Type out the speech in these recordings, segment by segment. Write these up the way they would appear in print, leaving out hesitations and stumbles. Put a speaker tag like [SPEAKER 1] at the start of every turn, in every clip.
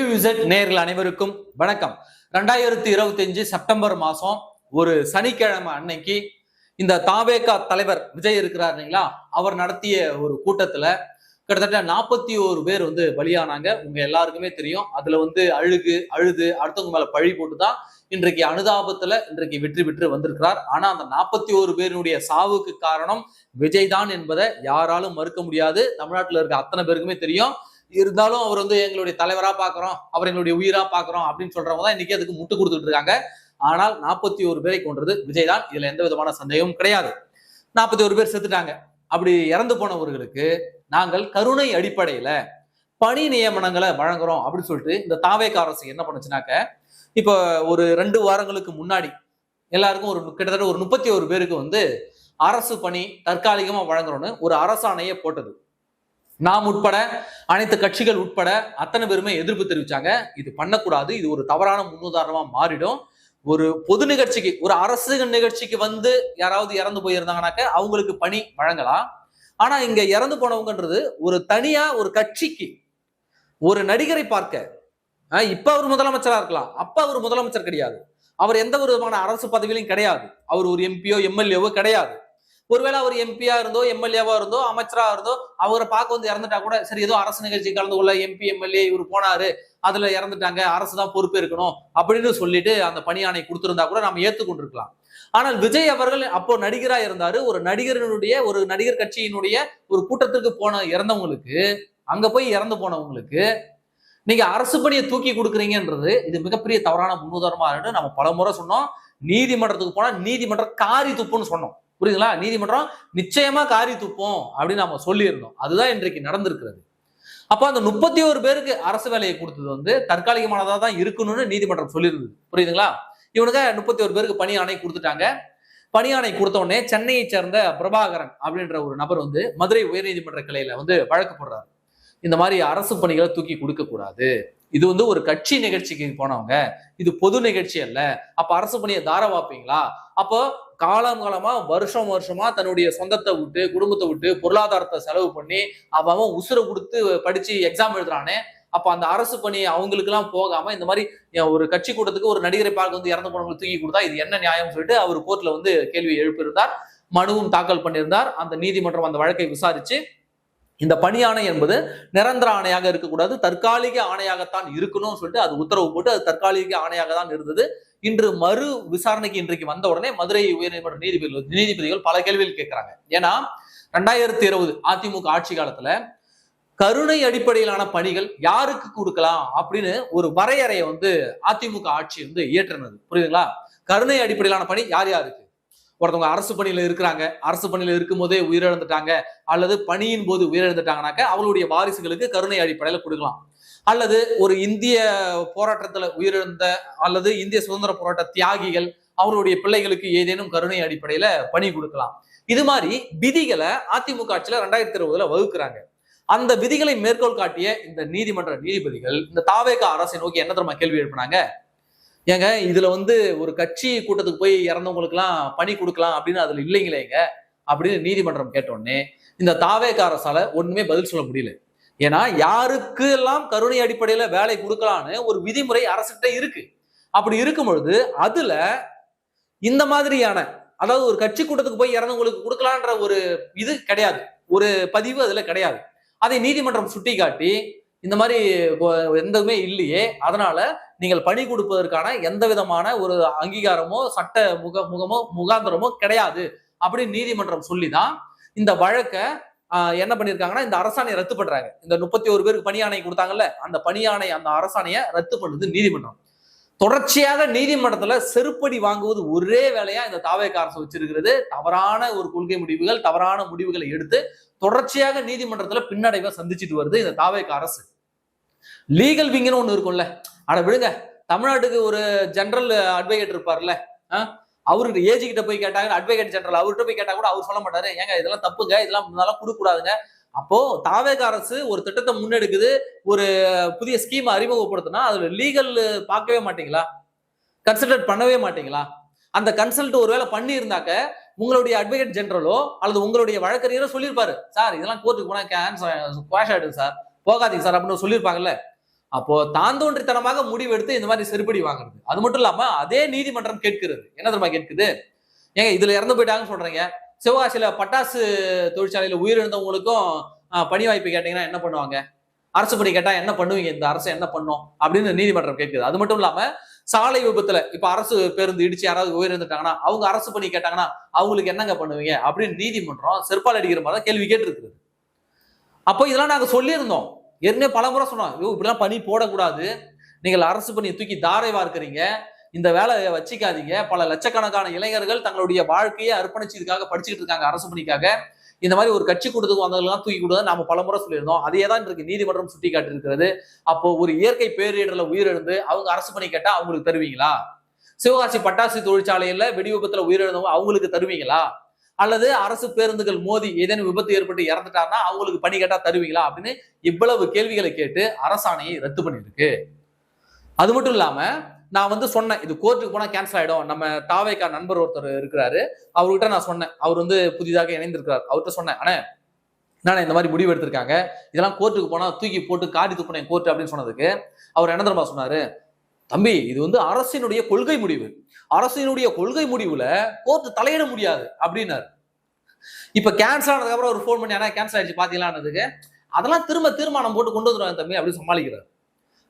[SPEAKER 1] XYZ நேயர்கள் அனைவருக்கும் வணக்கம். 2025 செப்டம்பர் மாசம் ஒரு சனிக்கிழமை அன்னைக்கு இந்த தாவேகா தலைவர் விஜய் இருக்கிறார் இல்லைங்களா, அவர் நடத்திய ஒரு கூட்டத்துல கிட்டத்தட்ட 41 பேர் பலியானாங்க. உங்க எல்லாருக்குமே தெரியும். அதுல அழுது அடுத்தவங்க மேல பழி போட்டுதான் இன்றைக்கு அனுதாபத்துல இன்றைக்கு வெற்றி பெற்று வந்திருக்கிறார். ஆனா அந்த 41 பேருடைய சாவுக்கு காரணம் விஜய் தான் என்பதை யாராலும் மறுக்க முடியாது. தமிழ்நாட்டுல இருக்க அத்தனை பேருக்குமே தெரியும். இருந்தாலும் அவர் எங்களுடைய தலைவரா பாக்குறோம், அவர் எங்களுடைய உயிரா பாக்குறோம் அப்படின்னு சொல்றவங்க தான் இன்னைக்கு அதுக்கு முட்டு கொடுத்துட்டு இருக்காங்க. ஆனால் 41 பேரை கொன்றது விஜய் தான். இதுல எந்த விதமான சந்தேகமும் கிடையாது. 41 பேர் செத்துட்டாங்க. அப்படி இறந்து போனவர்களுக்கு நாங்கள் கருணை அடிப்படையில பணி நியமனங்களை வழங்குறோம் அப்படின்னு சொல்லிட்டு இந்த தாவேகா அரசு என்ன பண்ணுச்சுனாக்க, இப்ப ஒரு 2 வாரங்களுக்கு முன்னாடி எல்லாருக்கும் கிட்டத்தட்ட ஒரு 31 பேருக்கு அரசு பணி தற்காலிகமா வழங்குறோம்னு ஒரு அரசாணையை போட்டது. நாம் உட்பட அனைத்து கட்சிகள் உட்பட அத்தனை பேருமே எதிர்ப்பு தெரிவிச்சாங்க. இது பண்ணக்கூடாது, இது ஒரு தவறான முன்னுதாரணமா மாறிடும். ஒரு பொது நிகழ்ச்சிக்கு, ஒரு அரசு நிகழ்ச்சிக்கு யாராவது இறந்து போயிருந்தாங்கனாக்க அவங்களுக்கு பணி வழங்கலாம். ஆனா இங்க இறந்து போனவங்கன்றது ஒரு தனியா ஒரு கட்சிக்கு, ஒரு நடிகரை பார்க்க, இப்ப அவர் முதலமைச்சரா இருக்கலாம், அப்ப அவர் முதலமைச்சர் கிடையாது, அவர் எந்த ஒரு விதமான அரசு பதவியிலும் கிடையாது, அவர் ஒரு எம்பியோ எம்எல்ஏவோ கிடையாது. ஒருவேளை அவர் எம்பியா இருந்தோ எம்எல்ஏவா இருந்தோ அமைச்சரா இருந்தோ அவரை பார்க்க இறந்துட்டா கூட சரி, ஏதோ அரசு நிகழ்ச்சி கலந்து கொள்ள எம்பி எம்எல்ஏ இவர் போனாரு, அதுல இறந்துட்டாங்க, அரசு தான் பொறுப்பு இருக்கணும் அப்படின்னு சொல்லிட்டு அந்த பணியாணை கொடுத்திருந்தா கூட நம்ம ஏத்துக்கொண்டிருக்கலாம். ஆனால் விஜய் அவர்கள் அப்போ நடிகரா இருந்தாரு. ஒரு நடிகர் கட்சியினுடைய ஒரு கூட்டத்திற்கு இறந்தவங்களுக்கு, அங்க போய் இறந்து போனவங்களுக்கு நீங்க அரசு பணியை தூக்கி கொடுக்குறீங்கன்றது இது மிகப்பெரிய தவறான முன்னுதாரணமா இருக்கு. நம்ம பல முறை சொன்னோம். நீதிமன்றத்துக்கு போனா நீதிமன்றம் காரி துப்புன்னு சொன்னோம், புரியுதுங்களா? நீதிமன்றம் நிச்சயமா காரி துப்போம் அப்படின்னு நம்ம சொல்லியிருந்தோம். அதுதான் இன்றைக்கு நடந்திருக்கிறது. அப்ப அந்த 31 பேருக்கு அரசு வேலையை கொடுத்தது தற்காலிகமானதா தான் இருக்கணும்னு நீதிமன்றம் சொல்லியிருந்தது, புரியுதுங்களா? இவனுக்கு 31 பேருக்கு பணி ஆணை கொடுத்துட்டாங்க. பணி ஆணை கொடுத்த உடனே சென்னையை சேர்ந்த பிரபாகரன் அப்படின்ற ஒரு நபர் மதுரை உயர்நீதிமன்ற கிளையில வழக்கு போடுறாரு. இந்த மாதிரி அரசு பணிகளை தூக்கி கொடுக்க கூடாது, இது ஒரு கட்சி நிகழ்ச்சிக்கு போனவங்க, இது பொது நிகழ்ச்சி அல்ல, அப்ப அரசு பணியை தார வாப்பீங்களா? அப்போ காலமா வருஷமா தன்னுடைய சொந்தத்தை விட்டு குடும்பத்தை விட்டு பொருளாதாரத்தை செலவு பண்ணி அவன் உசுரை கொடுத்து படிச்சு எக்ஸாம் எழுதுறானே, அப்ப அந்த அரசு பணி அவங்களுக்கு எல்லாம் போகாம இந்த மாதிரி ஒரு கட்சி கூட்டத்துக்கு ஒரு நடிகரை பார்க்க இறந்து போனவங்களுக்கு தூக்கி கொடுத்தா இது என்ன நியாயம் சொல்லிட்டு அவர் கோர்ட்ல கேள்வி எழுப்பியிருந்தார். மனுவும் தாக்கல் பண்ணியிருந்தார். அந்த நீதிமன்றம் அந்த வழக்கை விசாரிச்சு இந்த பணி ஆணை என்பது நிரந்தர ஆணையாக இருக்கக்கூடாது, தற்காலிக ஆணையாகத்தான் இருக்கணும்னு சொல்லிட்டு அது உத்தரவு போட்டு அது தற்காலிக ஆணையாக தான் இருந்தது. இன்று மறு விசாரணைக்கு இன்றைக்கு வந்த உடனே மதுரை உயர்நீதிமன்ற நீதிபதிகள் பல கேள்விகள் கேட்கிறாங்க. ஏன்னா 2020 அதிமுக ஆட்சி காலத்துல கருணை அடிப்படையிலான பணிகள் யாருக்கு கொடுக்கலாம் அப்படின்னு ஒரு வரையறையை அதிமுக ஆட்சி இயற்றினது, புரியுதுங்களா? கருணை அடிப்படையிலான பணி யார் யாருக்கு? ஒருத்தவங்க அரசு பணியில இருக்கிறாங்க, அரசு பணியில இருக்கும் போதே உயிரிழந்துட்டாங்க, அல்லது பணியின் போது உயிரிழந்துட்டாங்கனாக்க அவங்களுடைய வாரிசுகளுக்கு கருணை அடிப்படையில கொடுக்கலாம். அல்லது ஒரு இந்திய போராட்டத்துல உயிரிழந்த அல்லது இந்திய சுதந்திர போராட்ட தியாகிகள் அவருடைய பிள்ளைகளுக்கு ஏதேனும் கருணை அடிப்படையில பணி கொடுக்கலாம். இது மாதிரி விதிகளை அதிமுக ஆட்சியில 2020 வகுக்கிறாங்க. அந்த விதிகளை மேற்கோள் காட்டிய இந்த நீதிமன்ற நீதிபதிகள் இந்த தாவேகா அரசை நோக்கி என்ன தெரியுமா கேள்வி எழுப்பினாங்க? ஏங்க, இதுல ஒரு கட்சி கூட்டத்துக்கு போய் இறந்தவங்களுக்கு எல்லாம் பணி கொடுக்கலாம் அப்படின்னு அதுல இல்லைங்களேங்க அப்படின்னு நீதிமன்றம் கேட்டோடனே இந்த தாவேகா அரசால ஒண்ணுமே பதில் சொல்ல முடியல. ஏன்னா யாருக்கு எல்லாம் கருணை அடிப்படையில வேலை கொடுக்கலான்னு ஒரு விதிமுறை அரசுகிட்ட இருக்கு. அப்படி இருக்கும் பொழுது அதுல இந்த மாதிரியான, அதாவது ஒரு கட்சி கூட்டத்துக்கு போய் இறந்தவங்களுக்கு கொடுக்கலான்ற ஒரு இது கிடையாது, ஒரு பதிவு அதுல கிடையாது. அதை நீதிமன்றம் சுட்டி காட்டி இந்த மாதிரி எந்தவுமே இல்லையே, அதனால நீங்கள் பணி கொடுப்பதற்கான எந்த விதமான ஒரு அங்கீகாரமோ சட்ட முகாந்திரமோ கிடையாது அப்படின்னு நீதிமன்றம் சொல்லிதான் இந்த வழக்கை என்ன பண்ணிருக்காங்கன்னா இந்த அரசாணையை ரத்து பண்றாங்க. இந்த 31 பேருக்கு பணியாணை கொடுத்தாங்கல்ல, அந்த பணியாணை அந்த அரசாணையை ரத்து பண்ணுது நீதிமன்றம். தொடர்ச்சியாக நீதிமன்றத்துல செருப்படி வாங்குவது ஒரே வேலையா இந்த தாவேகா அரசு வச்சிருக்கிறது. தவறான ஒரு கொள்கை முடிவுகள், தவறான முடிவுகளை எடுத்து தொடர்ச்சியாக நீதிமன்றத்துல பின்னடைவை சந்திச்சுட்டு வருது இந்த தாவேகா அரசு. லீகல் விங்னு ஒண்ணு இருக்கும்ல, அட விடுங்க, தமிழ்நாட்டுக்கு ஒரு ஜெனரல் அட்வொகேட் இருப்பார்ல, அவருக்கு ஏஜி கிட்ட போய் கேட்டாங்க, அட்வொகேட் ஜெனரல் அவர்கிட்ட போய் கேட்டா கூட அவர் சொல்ல மாட்டாரு, ஏங்க இதெல்லாம் தப்புங்க, இதெல்லாம் கொடுக்க கூடாதுங்க. அப்போ தாவேகா அரசு ஒரு திட்டத்தை முன்னெடுக்குது, ஒரு புதிய ஸ்கீம் அறிமுகப்படுத்தினா அதுல லீகல் பார்க்கவே மாட்டீங்களா? கன்சல்ட் பண்ணவே மாட்டீங்களா? அந்த கன்சல்ட் ஒருவேளை பண்ணி இருந்தாக்க உங்களுடைய அட்வொகேட் ஜெனரலோ அல்லது உங்களுடைய வழக்கறிஞரோ சொல்லியிருப்பாரு, சார் இதெல்லாம் கோர்ட்டுக்கு போனா குவாஷ் ஆயிடுது சார், போகாதீங்க சார் அப்படின்னு சொல்லியிருப்பாங்கல்ல. அப்போ தாந்தோன்றித்தனமாக முடிவெடுத்து இந்த மாதிரி செருப்படி வாங்குறது. அது மட்டும் இல்லாம அதே நீதிமன்றம் கேட்கிறது. என்ன தெரியுமா கேட்குது? ஏங்க இதுல இறந்து போயிட்டாங்கன்னு சொல்றீங்க, சிவகாசியில பட்டாசு தொழிற்சாலையில உயிரிழந்தவங்களுக்கும் பணி வாய்ப்பு கேட்டீங்கன்னா என்ன பண்ணுவாங்க? அரசு பணி கேட்டா என்ன பண்ணுவீங்க? இந்த அரசு என்ன பண்ணும் அப்படின்னு நீதிமன்றம் கேட்குது. அது மட்டும் இல்லாம சாலை விபத்துல இப்ப அரசு பேருந்து இடிச்சு யாராவது உயிரிழந்துட்டாங்கன்னா அவங்க அரசு பணி கேட்டாங்கன்னா அவங்களுக்கு என்னங்க பண்ணுவீங்க அப்படின்னு நீதிமன்றம் செருப்பால் அடிக்கிற மாதிரி கேள்வி கேட்டிருக்குது. அப்போ இதெல்லாம் நாங்க சொல்லியிருந்தோம், ஏற்கனவே பல முறை சொன்னோம், இப்படிலாம் பணி போடக்கூடாது, நீங்கள் அரசு பணியை தூக்கி தாரை வார்க்கிறீங்க, இந்த வேலையை வச்சிக்காதீங்க. பல லட்சக்கணக்கான இளைஞர்கள் தங்களுடைய வாழ்க்கையை அர்ப்பணிச்சு இதுக்காக படிச்சுக்கிட்டு இருக்காங்க அரசு பணிக்காக. இந்த மாதிரி ஒரு கட்சி கூட்டத்துக்கு வந்தவங்கலாம் தூக்கி கொடுத்தா நாம பல முறை சொல்லியிருந்தோம். அதே தான் இருக்கு நீதிமன்றம் சுட்டி காட்டியிருக்கிறது. அப்போ ஒரு இயற்கை பேரிடர்ல உயிரிழந்து அவங்க அரசு பணி கேட்டா அவங்களுக்கு தருவீங்களா? சிவகாசி பட்டாசு தொழிற்சாலையில வெடி விபத்துல உயிரிழந்தவங்க அவங்களுக்கு தருவீங்களா? அல்லது அரசு பேருந்துகள் மோதி ஏதேனும் விபத்து ஏற்பட்டு இறந்துட்டாருன்னா அவங்களுக்கு பணி கேட்டா தருவீங்களா அப்படின்னு இவ்வளவு கேள்விகளை கேட்டு அரசாணையை ரத்து பண்ணிருக்கு. அது மட்டும் இல்லாம நான் வந்து சொன்னேன், இது கோர்ட்டுக்கு போனா கேன்சல் ஆயிடும். நம்ம தாவேக்கா நண்பர் ஒருத்தர் இருக்கிறாரு, அவர்கிட்ட நான் சொன்னேன், அவர் வந்து புதிதாக இணைந்திருக்கிறார், அவர்கிட்ட சொன்னேன், ஆனா நான் இந்த மாதிரி முடிவு எடுத்திருக்காங்க, இதெல்லாம் கோர்ட்டுக்கு போனா தூக்கி போட்டு காரி துப்புனேன் கோர்ட் அப்படின்னு சொன்னதுக்கு அவர் என்ன தெரியுமா சொன்னாரு? தம்பி, இது வந்து அரசினுடைய கொள்கை முடிவு, அரசினுடைய கொள்கை முடிவுல கோர்ட் தலையிட முடியாது அப்படின்னாரு. இப்ப கேன்சல் ஆனதுக்கு அப்புறம் ஒரு போன் பண்ணி ஆனா கேன்சல் ஆயிடுச்சு பாத்தீங்களான்னதுக்கு அதெல்லாம் திரும்ப தீர்மானம் போட்டு கொண்டு வந்துருவாங்க தம்பி அப்படின்னு சமாளிக்கிறார்.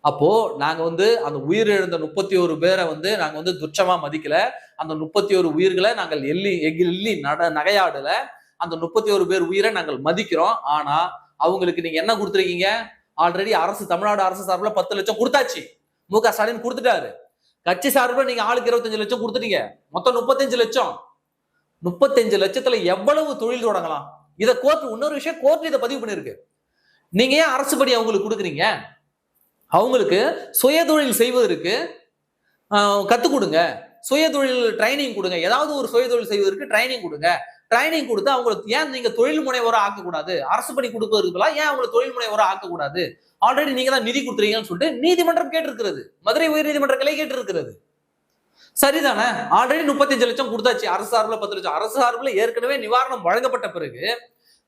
[SPEAKER 1] அப்போ நாங்க வந்து அந்த உயிரிழந்த 31 பேரை வந்து நாங்க வந்து துச்சமா மதிக்கல. அந்த 31 உயிர்களை நாங்கள் எள்ளி நகையாடல. அந்த 31 பேர் உயிரை நாங்கள் மதிக்கிறோம். ஆனா அவங்களுக்கு நீங்க என்ன கொடுத்துருக்கீங்க? ஆல்ரெடி அரசு, தமிழ்நாடு அரசு சார்பில் 10 லட்சம் கொடுத்தாச்சு. மு.க. ஸ்டாலின் கொடுத்துட்டாரு. கட்சி சார்பில் நீங்க ஆளுக்கு 25 லட்சம் கொடுத்துட்டீங்க. மொத்தம் 35 லட்சம். 35 லட்சத்துல எவ்வளவு தொழில் தொடங்கலாம்? இதை கோர்ட், இன்னொரு விஷயம், கோர்ட் இதை பதிவு பண்ணிருக்கு. நீங்க ஏன் அரசு படி அவங்களுக்கு கொடுக்குறீங்க? அவங்களுக்கு சுய தொழில் செய்வதற்கு கத்துக் கொடுங்க, சுய தொழில் ட்ரைனிங் கொடுங்க, ஏதாவது ஒரு சுய தொழில் செய்வதற்கு ட்ரைனிங் கொடுங்க. ட்ரைனிங் கொடுத்து அவங்களுக்கு ஏன் நீங்க தொழில் முனைவராக ஆக்கக்கூடாது? அரசு பணி கொடுப்பதற்கு ஏன் அவங்களை தொழில் முனைவராக ஆக்கக்கூடாது? ஆல்ரெடி நீங்க தான் நிதி கொடுத்துறீங்கன்னு சொல்லிட்டு நீதிமன்றம் கேட்டிருக்கிறது, மதுரை உயர் நீதிமன்ற கிளை கேட்டிருக்கிறது. சரிதானே? ஆல்ரெடி 35 லட்சம் கொடுத்தாச்சு, அரசு சார்பில் 10 லட்சம். அரசு சார்பில் ஏற்கனவே நிவாரணம் வழங்கப்பட்ட பிறகு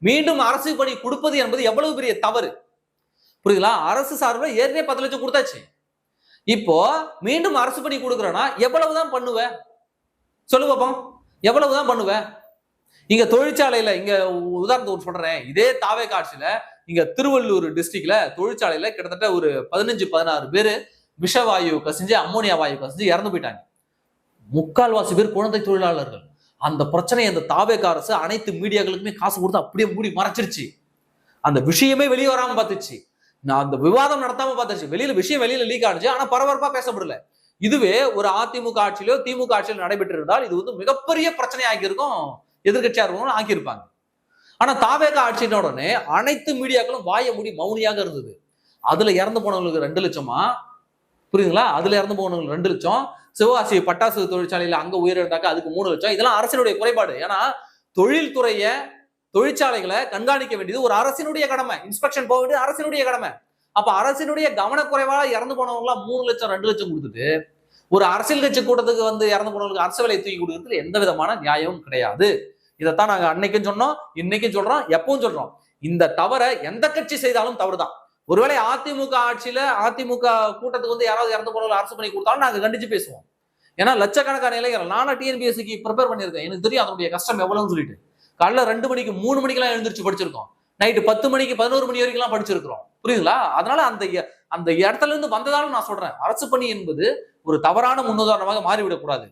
[SPEAKER 1] மீண்டும் அரசு பணி கொடுப்பது என்பது எவ்வளவு பெரிய தவறு, புரியுதுங்களா? அரசு சார்பில் ஏற்கனவே 10 லட்சம் கொடுத்தாச்சு. இப்போ மீண்டும் அரசு பணி கொடுக்குறேன்னா எவ்வளவுதான் பண்ணுவ? சொல்லு பாப்போம், எவ்வளவுதான் பண்ணுவ? இங்க தொழிற்சாலையில, இங்க உதாரணத்துக்கு சொல்றேன், இதே தாவே காட்சியில இங்க திருவள்ளூர் டிஸ்ட்ரிக்ட்ல தொழிற்சாலையில கிட்டத்தட்ட ஒரு 15-16 பேரு விஷவாயு கசிஞ்சு, அம்மோனியா வாயு கசிஞ்சு இறந்து போயிட்டாங்க. 3/4 பேர் குழந்தை தொழிலாளர்கள். அந்த பிரச்சனை அந்த தாவேக அரசு அனைத்து மீடியாக்களுக்குமே காசு கொடுத்து அப்படியே மூடி மறைச்சிருச்சு. அந்த விஷயமே வெளியே வராம பார்த்துச்சு. நான் அந்த விவாதம் நடத்தாம பார்த்துச்சு. விஷயம் வெளியில லீக் ஆனிச்சு, ஆனா பரபரப்பா பேசப்படல. இதுவே ஒரு அதிமுக ஆட்சியிலோ திமுக ஆட்சியிலோ நடைபெற்று இருந்தால் இது வந்து மிகப்பெரிய பிரச்சனை ஆகியிருக்கும், எதிர்கட்சியா இருக்கவங்களும் ஆக்கியிருப்பாங்க. ஆனா தாவேக ஆட்சியின் உடனே அனைத்து மீடியாக்களும் வாய மூடி மௌனியாக இருந்தது. அதுல இறந்து போனவங்களுக்கு 2 லட்சமா, புரியுதுங்களா? அதுல இறந்து போனவங்களுக்கு 2 லட்சம். சிவகாசி பட்டாசு தொழிற்சாலையில அங்க உயிரிழந்தாக்க அதுக்கு 3 லட்சம். இதெல்லாம் அரசினுடைய குறைபாடு. ஏன்னா தொழில்துறைய, தொழிற்சாலைகளை கண்காணிக்க வேண்டியது ஒரு அரசினுடைய கடமை, இன்ஸ்பெக்ஷன் போக வேண்டியது அரசினுடைய கடமை. அப்ப அரசினுடைய கவனக்குறைவால இறந்து போனவங்க 3 லட்சம் 2 லட்சம் கொடுத்துட்டு ஒரு அரசியல் கட்சி கூட்டத்துக்கு வந்து இறந்து போனவங்களுக்கு அரசு வேலை தூக்கி கொடுக்கறதுல எந்த விதமான நியாயமும் கிடையாது. இதைத்தான் நாங்க அன்னைக்கும் சொன்னோம், இன்னைக்கும் சொல்றோம், எப்பவும் சொல்றோம். இந்த தவறை எந்த கட்சி செய்தாலும் தவறுதான். ஒருவேளை அதிமுக ஆட்சியில அதிமுக கூட்டத்துக்கு வந்து யாராவது இறந்து போனவங்க அரசு பண்ணி கொடுத்தாலும் நாங்க கண்டிச்சு பேசுவோம். ஏன்னா லட்சக்கணக்கான இளைஞர்கள், நானும் டிஎன்பிஎஸ்சிக்கு ப்ரிப்பேர் பண்ணியிருக்கேன், எனக்கு தெரியும் அதனுடைய கஷ்டம் எவ்வளவுன்னு சொல்லிட்டு. காலைல 2 மணிக்கு 3 மணிக்கெல்லாம் எழுந்திரிச்சு படிச்சிருக்கோம், நைட்டு 10 மணிக்கு 11 மணி வரைக்கும் எல்லாம் படிச்சிருக்கிறோம், புரியுதுங்களா? அதனால அந்த இடத்துல இருந்து வந்ததாலும் நான் சொல்றேன், அரசு பணி என்பது ஒரு தவறான முன்னுதாரணமாக மாறிவிடக் கூடாது.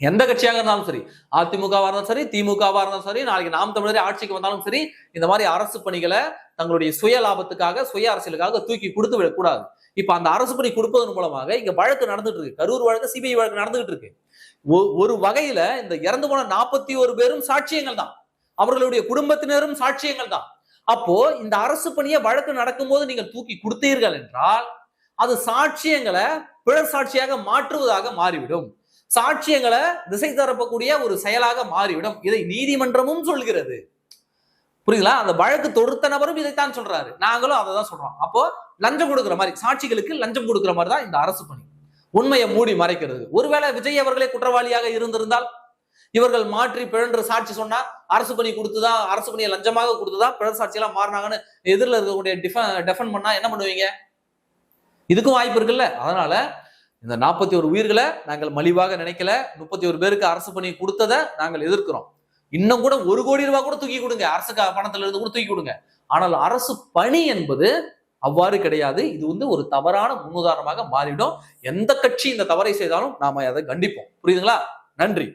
[SPEAKER 1] எந்த கட்சியாக இருந்தாலும் சரி, அதிமுகவா இருந்தாலும் சரி, திமுகவா இருந்தாலும் சரி, நாளைக்கு நாம் தமிழரே ஆட்சிக்கு வந்தாலும் சரி, இந்த மாதிரி அரசு பணிகளை தங்களுடைய சுய லாபத்துக்காக, சுய அரசியலுக்காக தூக்கி கொடுத்து விடக்கூடாது. இப்ப அந்த அரசு பணி கொடுப்பதன் மூலமாக இங்க வழக்கு நடந்துட்டு இருக்கு, கரூர் வழக்கு, சிபிஐ வழக்கு நடந்துகிட்டு இருக்கு. ஒரு வகையில இந்த இறந்து போன 41 பேரும் சாட்சியங்கள் தான், அவர்களுடைய குடும்பத்தினரும் சாட்சியங்கள் தான். அப்போ இந்த அரசு பணியை வழக்கு நடக்கும் போது நீங்கள் தூக்கி கொடுத்தீர்கள் என்றால் அது சாட்சியங்களை பிறர் சாட்சியாக மாற்றுவதாக மாறிவிடும், சாட்சியங்களை திசை தரப்பக்கூடிய ஒரு செயலாக மாறிவிடும். இதை நீதிமன்றமும் சொல்கிறது, புரியுதுங்களா? அந்த வழக்கு தொடுத்த நபரும் இதைத்தான் சொல்றாரு, நாங்களும் அதை தான் சொல்றோம். அப்போ லஞ்சம் கொடுக்குற மாதிரி, சாட்சிகளுக்கு லஞ்சம் கொடுக்குற மாதிரி தான் இந்த அரசு பணி, உண்மையை மூடி மறைக்கிறது. ஒருவேளை விஜய் அவர்களே குற்றவாளியாக இருந்திருந்தால், இவர்கள் மாற்றி பிழன்று சாட்சி சொன்னா அரசு பணி கொடுத்துதான், அரசு பணியை லஞ்சமாக கொடுத்துதான் பிறர் சாட்சியெல்லாம் மாறினாங்கன்னு எதிரில் இருக்கக்கூடிய டெஃபன் பண்ணா என்ன பண்ணுவீங்க? இதுக்கும் வாய்ப்பு இருக்குல்ல. அதனால இந்த 41 உயிர்களை நாங்கள் மலிவாக நினைக்கல. 31 பேருக்கு அரசு பணி கொடுத்ததை நாங்கள் எதிர்க்கிறோம். இன்னும் கூட 1 கோடி ரூபாய் கூட தூக்கி கொடுங்க, அரசு பணத்துல இருந்து கூட தூக்கி கொடுங்க. ஆனால் அரசு பணி என்பது அவ்வாறு கிடையாது. இது ஒரு தவறான முன்னுதாரணமாக மாறிடும். எந்த கட்சி இந்த தவறை செய்தாலும் நாம அதை கண்டிப்போம். புரியுதுங்களா? நன்றி.